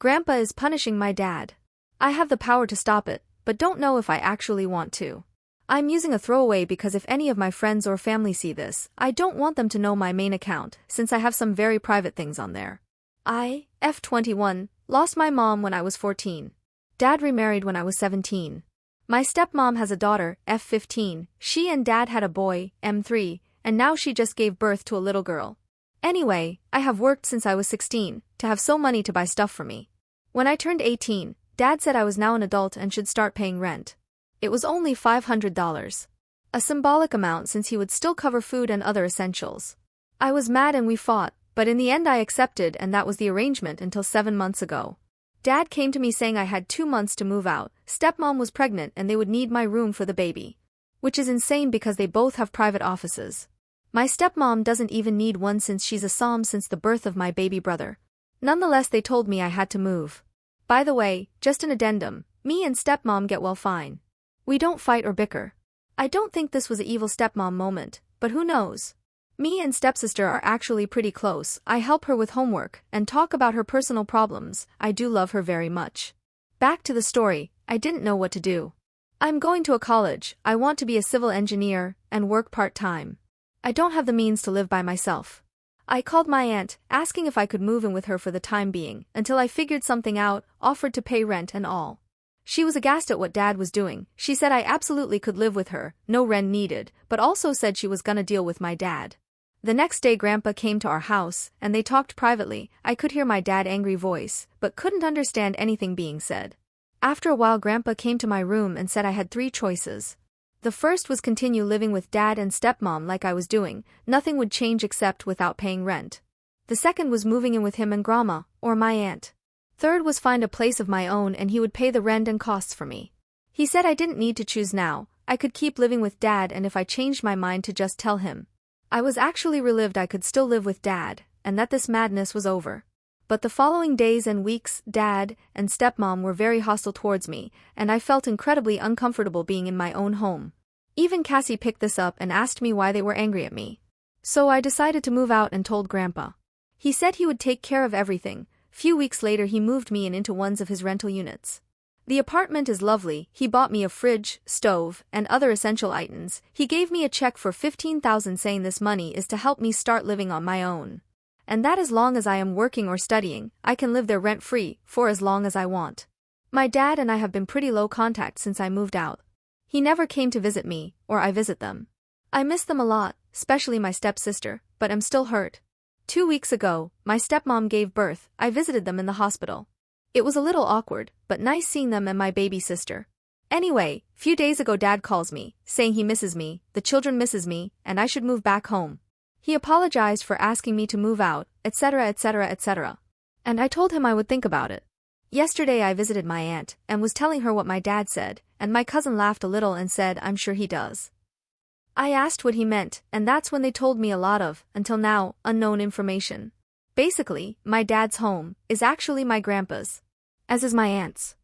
Grandpa is punishing my dad. I have the power to stop it, but don't know if I actually want to. I'm using a throwaway because if any of my friends or family see this, I don't want them to know my main account, since I have some very private things on there. I, F21, lost my mom when I was 14. Dad remarried when I was 17. My stepmom has a daughter, F15, she and dad had a boy, M3, and now she just gave birth to a little girl. Anyway, I have worked since I was 16, to have so money to buy stuff for me. When I turned 18, dad said I was now an adult and should start paying rent. It was only $500. A symbolic amount since he would still cover food and other essentials. I was mad and we fought, but in the end I accepted and that was the arrangement until 7 months ago. Dad came to me saying I had 2 months to move out, stepmom was pregnant and they would need my room for the baby. Which is insane because they both have private offices. My stepmom doesn't even need one since she's a som since the birth of my baby brother. Nonetheless they told me I had to move. By the way, just an addendum, me and stepmom get well fine. We don't fight or bicker. I don't think this was an evil stepmom moment, but who knows? Me and stepsister are actually pretty close, I help her with homework and talk about her personal problems, I do love her very much. Back to the story, I didn't know what to do. I'm going to a college, I want to be a civil engineer, and work part-time. I don't have the means to live by myself. I called my aunt, asking if I could move in with her for the time being, until I figured something out, offered to pay rent and all. She was aghast at what dad was doing, she said I absolutely could live with her, no rent needed, but also said she was gonna deal with my dad. The next day Grandpa came to our house, and they talked privately, I could hear my dad's angry voice, but couldn't understand anything being said. After a while Grandpa came to my room and said I had 3 choices. The first was continue living with dad and stepmom like I was doing, nothing would change except without paying rent. The second was moving in with him and grandma, or my aunt. Third was find a place of my own and he would pay the rent and costs for me. He said I didn't need to choose now, I could keep living with dad and if I changed my mind to just tell him. I was actually relieved I could still live with dad, and that this madness was over. But the following days and weeks, dad and stepmom were very hostile towards me, and I felt incredibly uncomfortable being in my own home. Even Cassie picked this up and asked me why they were angry at me. So I decided to move out and told Grandpa. He said he would take care of everything. Few weeks later he moved me into one of his rental units. The apartment is lovely, he bought me a fridge, stove, and other essential items. He gave me a check for $15,000 saying this money is to help me start living on my own. And that as long as I am working or studying, I can live there rent-free, for as long as I want. My dad and I have been pretty low contact since I moved out. He never came to visit me, or I visit them. I miss them a lot, especially my stepsister, but am still hurt. 2 weeks ago, my stepmom gave birth, I visited them in the hospital. It was a little awkward, but nice seeing them and my baby sister. Anyway, few days ago dad calls me, saying he misses me, the children misses me, and I should move back home. He apologized for asking me to move out, etc., etc., etc. And I told him I would think about it. Yesterday I visited my aunt, and was telling her what my dad said, and my cousin laughed a little and said I'm sure he does. I asked what he meant, and that's when they told me a lot of, until now, unknown information. Basically, my dad's home is actually my grandpa's. As is my aunt's.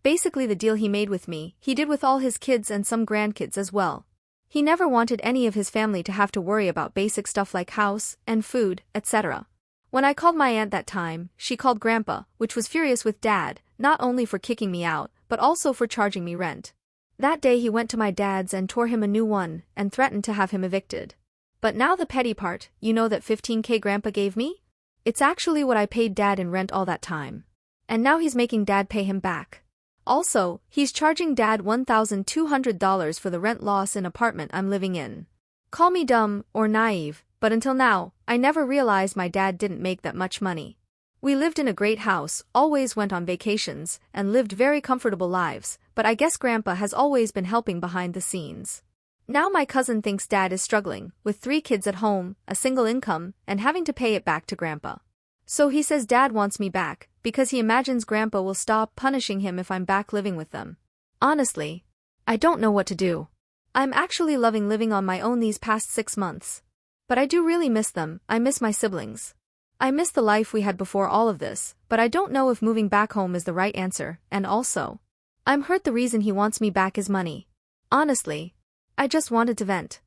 Basically the deal he made with me, he did with all his kids and some grandkids as well. He never wanted any of his family to have to worry about basic stuff like house and food, etc. When I called my aunt that time, she called Grandpa, which was furious with dad, not only for kicking me out, but also for charging me rent. That day he went to my dad's and tore him a new one, and threatened to have him evicted. But now the petty part, you know that $15,000 Grandpa gave me? It's actually what I paid dad in rent all that time. And now he's making dad pay him back. Also, he's charging dad $1,200 for the rent loss in apartment I'm living in. Call me dumb or naive, but until now, I never realized my dad didn't make that much money. We lived in a great house, always went on vacations, and lived very comfortable lives, but I guess Grandpa has always been helping behind the scenes. Now my cousin thinks dad is struggling, with 3 kids at home, a single income, and having to pay it back to Grandpa. So he says dad wants me back, because he imagines Grandpa will stop punishing him if I'm back living with them. Honestly, I don't know what to do. I'm actually loving living on my own these past 6 months. But I do really miss them, I miss my siblings. I miss the life we had before all of this, but I don't know if moving back home is the right answer, and also, I'm hurt the reason he wants me back is money. Honestly, I just wanted to vent.